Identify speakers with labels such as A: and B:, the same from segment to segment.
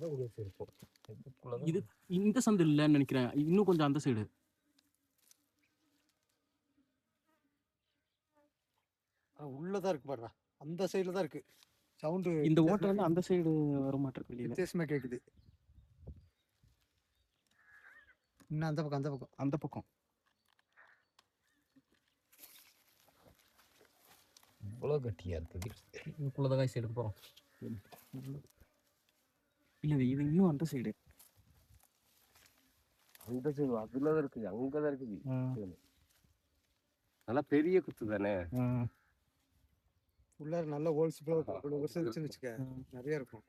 A: தான் உங்களுக்கு இருக்கும்.
B: இது இந்த சந்து இல்லைன்னு நினைக்கிறேன், இன்னும் கொஞ்சம் அந்த சைடு.
C: உள்ளதான் இருக்கு பாடுறா, அந்த சைடுல தான் இருக்கு சவுண்டு.
B: இந்த ஓட்டை வந்து அந்த சைடு வர மாட்டேன்,
C: வித்தியாசமா கேக்குது. இன்னும் அந்த பக்கம், அந்த பக்கம்,
B: அந்த பக்கம்.
A: இவ்வளோ கட்டியா இருக்குது. இதுக்குள்ளதான் காய்ச்சி எடுக்க போறோம்.
B: இல்லை இது இன்னும் அந்த சைடு.
A: அந்த சைடு அதுலதான் இருக்குது, அங்கதான் இருக்குது. நல்லா பெரிய குத்து தானே.
C: உள்ள நல்ல ஹோல்ஸ் வச்சுக்க நிறைய இருக்கும்.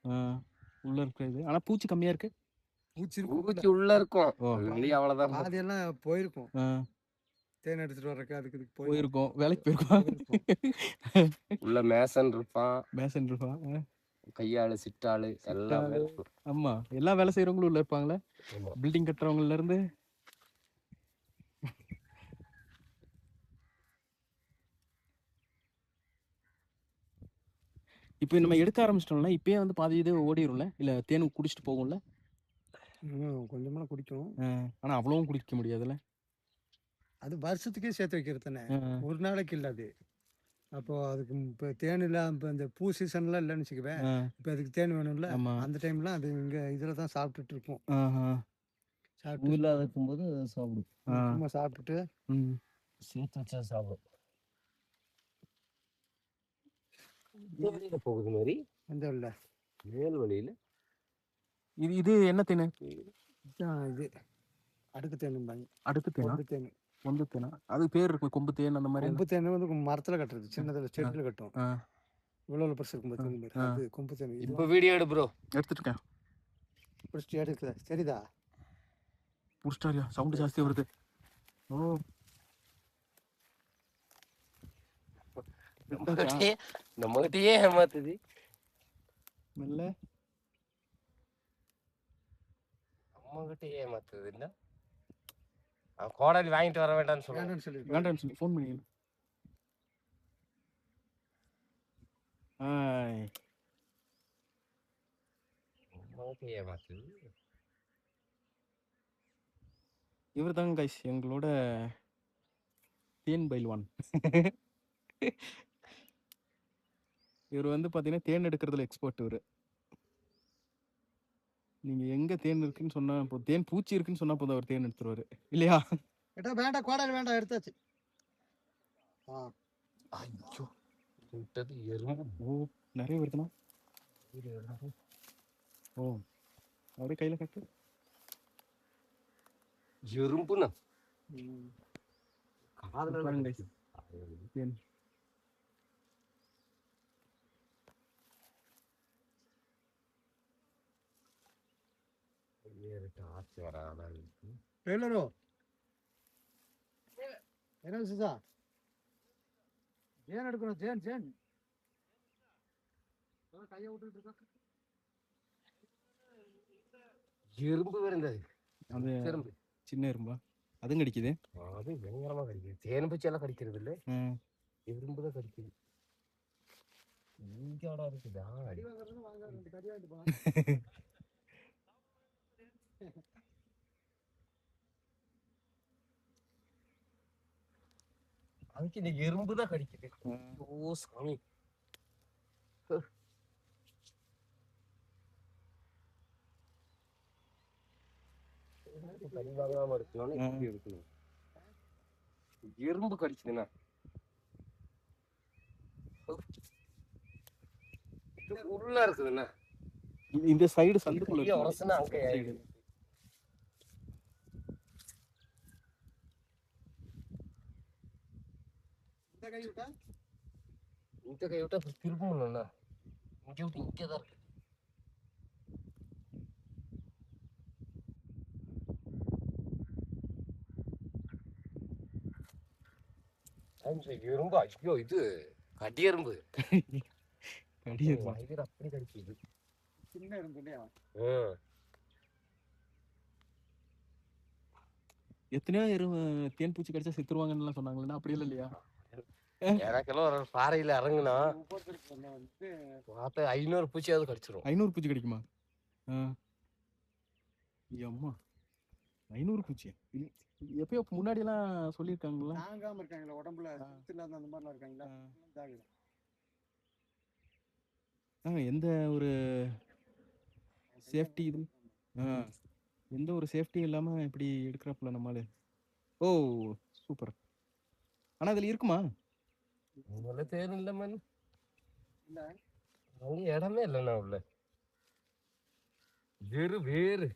B: உள்ள இருக்கிறது ஆனா பூச்சி கம்மியா இருக்கு.
A: பூச்சி உள்ள இருக்கும், வெளியே அவ்வளவுதான்.
C: பாதியெல்லாம் போயிருக்கும். தேன் எடுத்துட்டு வர்றக்கு அதுக்கு
B: போயிருக்கோம், வேலைக்கு போயிருக்கோம்.
A: உள்ள மேசன் இருப்பான், கையாளு சிட்டாளு எல்லாம்.
B: ஆமா, எல்லா வேலை செய்யறவங்களும் உள்ள இருப்பாங்களே, பில்டிங் கட்டுறவங்கல இருந்து. இப்போ நம்ம எடுக்க ஆரம்பிச்சிட்டோம்ல, இப்பயே வந்து பாதி இது ஓடிடும்ல, இல்ல தேனு குடிச்சிட்டு போகும்ல.
C: கொஞ்சமெல்லாம் குடிக்கும்,
B: ஆனா அவ்வளவும் குடிக்க முடியாதுல்ல.
C: அது வருஷத்துக்கே சேர்த்து வைக்கிறது தானே, ஒரு நாளைக்கு இல்லை அது. அப்போ அதுக்கு இப்போ தேன் இல்லை, இப்போ இந்த பூ சீசன்லாம் இல்லைன்னு வச்சுக்குவேன், இப்போ அதுக்கு தேன் வேணும்ல, அந்த டைம்லாம் அது இங்கே இதில் தான் சாப்பிட்டுட்டு இருக்கும். சாப்பிட்டு
A: இல்லாத இருக்கும்போது சாப்பிடும்,
C: சும்மா சாப்பிட்டுட்டு
A: சேர்த்து வச்சா சாப்பிடும். வழியில போகுது மாதிரி
C: எந்த வழியில?
A: மேல் வழியில.
B: இது இது என்ன தேனு?
C: இது அடுக்கு தேனும்பாங்க.
B: அடுக்கு தேனா?
C: தேன்,
B: கொம்பு தேனா? அது பேர் இருக்கும், கொம்பு தேன் அந்த மாதிரி.
C: கொம்பு தேன் வந்து மரத்துல கட்டுறது, சின்னதில் செடியில் கட்டும். இவ்வளோ பெருசு இருக்கும், அது கொம்பு தேன்.
A: இப்போ வீடியோ எடு ப்ரோ.
B: எடுத்துட்டேன்.
C: பிடிச்சிட்டு எடுக்குதா? சரிதா?
B: புடிச்சிட்டாரியா? சவுண்டு ஜாஸ்தி வருது. ஓ,
A: நம்மகிட்டயே ஏமாத்துது.
B: மெல்ல
A: நம்மகிட்டயே ஏமாத்துது இல்ல. கோடாலி வாங்கிட்டு வர வேண்டாம்னு சொல்லி
B: வேண்டாம்னு சொல்லி ஃபோன் பண்ணி.
A: ஏமாத்துது.
B: இவர் தாங்க கைஸ் எங்களோட தேன் பைல்வான். இவர் வந்து பார்த்தீங்கன்னா தேன் எடுக்கிறதுல எக்ஸ்பர்ட். இவர் நீங்கள் எங்கே தேன் இருக்குன்னு சொன்னால், இப்போ தேன் பூச்சி இருக்குன்னு சொன்னால் போதும், அவர் தேன் எடுத்துருவாரு இல்லையா?
C: வேண்டாம், கோடாலி வேண்டாம், எடுத்தாச்சு.
A: ஐயோ, விட்டது எறும்பு.
B: ஓ, நிறைய வருதுண்ணா. ஓ, அப்படியே கையில் கட்டு.
A: எறும்புண்ணா
B: பாருங்க தேன்.
A: ஆச்சு வர
C: என்ன விசேஷா? தேன் எடுக்கணும், தேன் கையை விட்டுட்டு இருக்கா.
A: எறும்பு வருந்தது,
B: அது
A: எறும்பு,
B: சின்ன எறும்பா? அதுவும் கடிக்குது.
A: அது பயங்கரமா கடிக்குது. தேன் பூச்சி எல்லாம் கடிக்கிறது இல்லை, எறும்பு தான் கடிக்குது. இங்கடா இருக்குதா? அதுக்கு இந்த எறும்பு தான் கடிக்குது. ஓ சாமி, எறும்பு கடிக்குதுண்ணா. உள்ள இருக்குதுண்ணா,
B: இந்த சைடு சந்துக்குள்ள
A: உரசுனா அங்க இந்த கை விட்டா திரும்பணும்ண்ணா. இங்க விட்டு இங்கதான் இருக்கு. எறும்பு, ஐயோ இது கடி எறும்பு. அப்படி கடிக்குது,
C: சின்ன எறும்பு இல்லையா?
B: எத்தனையோ தேன் பூச்சி கடிச்சா செத்துருவாங்கன்னு சொன்னாங்களா? அப்படி இல்லையா?
A: எனக்கெல்லாம் ஒரு பாறையில இறங்குனா 500 பூச்சியாவது கடிச்சிரும்.
B: 500 பூச்சி கடிக்குமா? அம்மா 500 பூச்சியா? எப்பயோ முன்னாடியெல்லாம் சொல்லியிருக்காங்களா?
C: தாங்காம இருக்காங்களா உடம்புல இல்லாத அந்த மாதிரிலாம் இருக்காங்களா?
B: எந்த ஒரு சேஃப்டி இது எந்த ஒரு சேஃப்டியும் இல்லாம இப்படி எடுக்கிறாப்புல நம்மளு. ஓ சூப்பர். ஆனா இதுல இருக்குமா?
A: உள்ள தேன் இல்ல மண். அங்க இடமே இல்லைண்ணா உள்ள. வேறு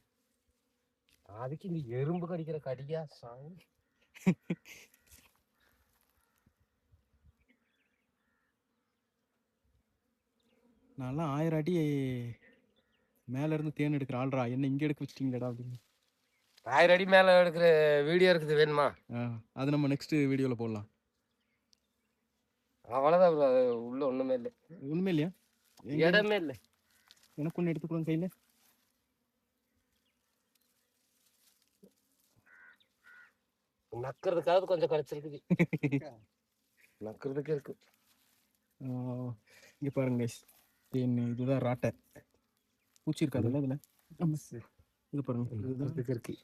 A: அதுக்கு இந்த எறும்பு கடிக்கிற கடியா சாமி.
B: நான்லாம் 1000 அடி மேல இருந்து தேன் எடுக்கிற ஆள்றா, என்ன இங்க எடுக்க வச்சிட்டீங்களா அப்படின்னு.
A: 1000 அடி மேல எடுக்கிற வீடியோ இருக்குது, வேணுமா?
B: அது நம்ம நெக்ஸ்ட் வீடியோல போடலாம்.
A: அவ்வளவுதான் bro, உள்ள ஒண்ணுமே இல்லை.
B: உண்மை இல்லையா?
A: இடமே இல்லை.
B: எனக்கு ஒண்ணு எடுத்துக்கணும் கையில.
A: நக்கிறதுக்காவது கொஞ்சம் கிடைச்சிருக்குது. நக்கிறதுக்கு இருக்கு.
B: இங்க பாருங்க தேன். இதுதான் ராட்டை. பூச்சி இருக்காதுல்ல இதுல? இது பாருங்க, இதுதான்
A: இருக்கு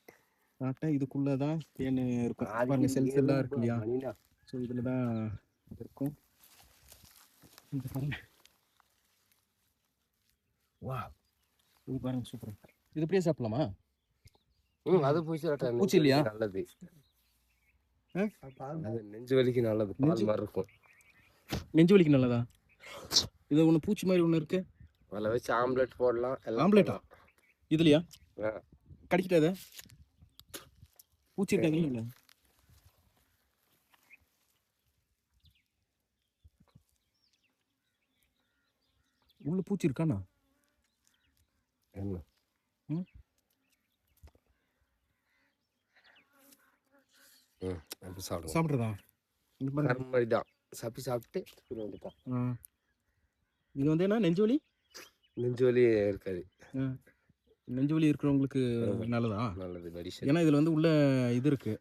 B: ராட்டை. இதுக்குள்ளதான் தேன் இருக்கும் பாருங்க. செல்ஸ் எல்லாம் இருக்கு இல்லையா? ஸோ இதுலதான் இருக்கும். இந்த பாருங்க. வா, இது பாருங்க சூப்பர். இது அப்படியே சாப்பிடலாமா?
A: அது பூச்சி
B: பூச்சி இல்லையா?
A: நல்லது. அது நெஞ்சு வலிக்கு நல்லது. பால் மாதிரி இருக்கும்.
B: நெஞ்சு வலிக்கு நல்லதா? இது ஒண்ணு பூச்சி மாதிரி ஒண்ணு இருக்கு.
A: அதில் வச்சு ஆம்லெட் போடலாம்.
B: ஆம்லெட்டா இதுலையா? கடிக்கிட்டாத பூச்சி இருக்காது இல்லை? உள்ள பூச்சி இருக்கானா?
A: என்ன
B: சாப்பிட்றதா?
A: மாதிரிதான் சாப்பிட்டு
B: இது வந்து என்ன, நெஞ்சு வலி?
A: நெஞ்சு வலி இருக்காது.
B: நெஞ்சு வலி இருக்கிறவங்களுக்கு நல்லதா?
A: நல்லது.
B: ஏன்னா இதுல வந்து உள்ள இது இருக்கு.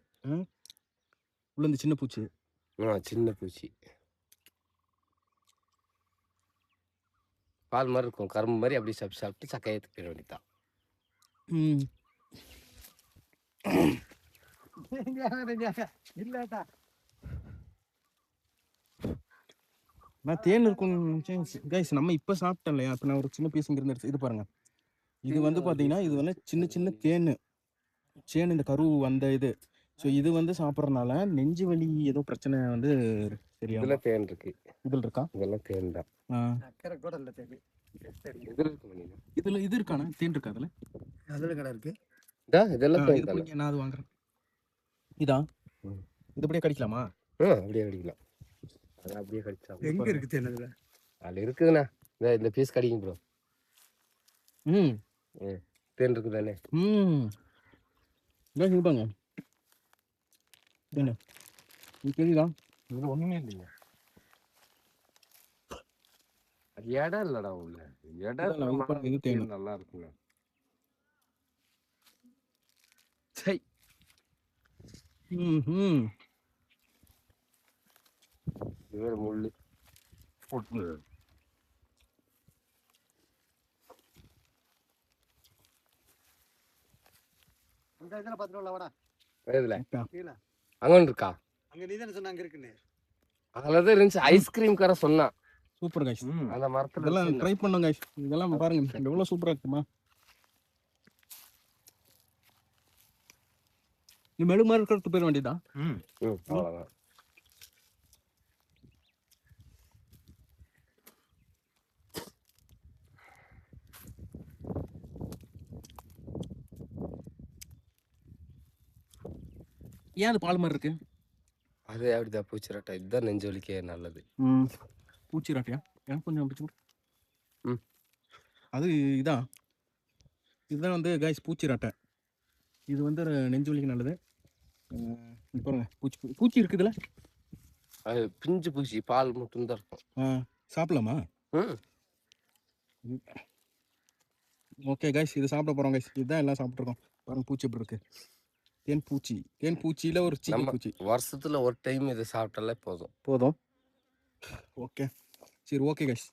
B: உள்ள இந்த சின்ன பூச்சி.
A: சின்ன பூச்சி பால் மாதிரி இருக்கும், கரும்பு மாதிரி. அப்படியே சாப்பிட்டு சக்கையை போயிட வேண்டியதான்.
B: நான் தேன் இருக்கும் கைஸ். நம்ம இப்ப சாப்பிட்டோம் இல்லையா? அப்ப நான் ஒரு சின்ன பீஸ் இங்க இருந்து இது பாருங்க. இது வந்து பாத்தீங்கன்னா இது வந்து சின்ன சின்ன தேன். இந்த கரு அந்த இது. ஸோ இது வந்து சாப்பிட்றதுனால நெஞ்சு வலி ஏதோ பிரச்சனை வந்து சரியா?
A: இதுல தேன் இருக்கு.
B: இதுல இருக்கா?
A: இதெல்லாம் தேன் தான்.
B: இதுல இது இருக்கானா? தேன் இருக்கா அதுல?
C: அதுல கடை இருக்கு.
A: இதெல்லாம்
B: நான் அது வாங்குறேன். இதா? இது அப்படியே கடிக்கலாமா?
A: அப்படியே கடிக்கலாம். அது அப்படியே கடிச்சா
C: எங்க இருக்கு தேன்? அதுல
A: அதுல இருக்குதுண்ணா. இந்த பீஸ் கடிக்கும் ப்ரோ. தேன் இருக்குது தானே?
B: இருப்பாங்க. தெரியுதா?
A: இது ஒண்ணுமே இல்லைங்க. அது இடம் இல்லடா உள்ள. இடம்
B: இது தேன்
A: நல்லா இருக்குங்க. இது முள்ளு போட்டு அங்க இருக்கா?
C: அங்க நீ தானே சொன்ன அங்க இருக்குன்னு.
A: அதுலதான் இருந்துச்சு. ஐஸ்கிரீம் கார சொன்னா.
B: Super guys.
A: அந்த மரத்துல
B: இதெல்லாம் ட்ரை பண்ணுங்க கைஸ். இதெல்லாம் பாருங்க எவ்வளவு சூப்பரா இருக்குமா. நீ மெழு மாதிரி இருக்கிறது போயிட வேண்டியதா?
A: அவ்வளவுதான்.
B: ஏன் அது பால் மாதிரி இருக்கு?
A: அது அப்படிதான் பூச்சி ராட்டை. இதுதான் நெஞ்சு வலிக்கே நல்லது.
B: பூச்சி ராட்டையா? எனக்கு கொஞ்சம் பிடிச்சி. அது இதுதான் வந்து கைஸ் பூச்சி ராட்டை. இது வந்து நெஞ்சு வலிக்கு நல்லது. பாருங்க பூச்சி இருக்குதுல்ல?
A: அது பிஞ்சு பூச்சி, பால் மட்டும் தான் இருக்கும்.
B: சாப்பிடலாமா? ஓகே கைஸ், இது சாப்பிட போறோம் கைஸ். இதுதான் எல்லாம் சாப்பிட்ருக்கோம். பாருங்க பூச்சி எப்படி இருக்கு. தேன் பூச்சியில ஒரு சின்ன பூச்சி.
A: வருஷத்துல ஒரு டைம் இதை சாப்பிட்டாலே போதும்.
B: ஓகே சரி, ஓகே கைஸ்.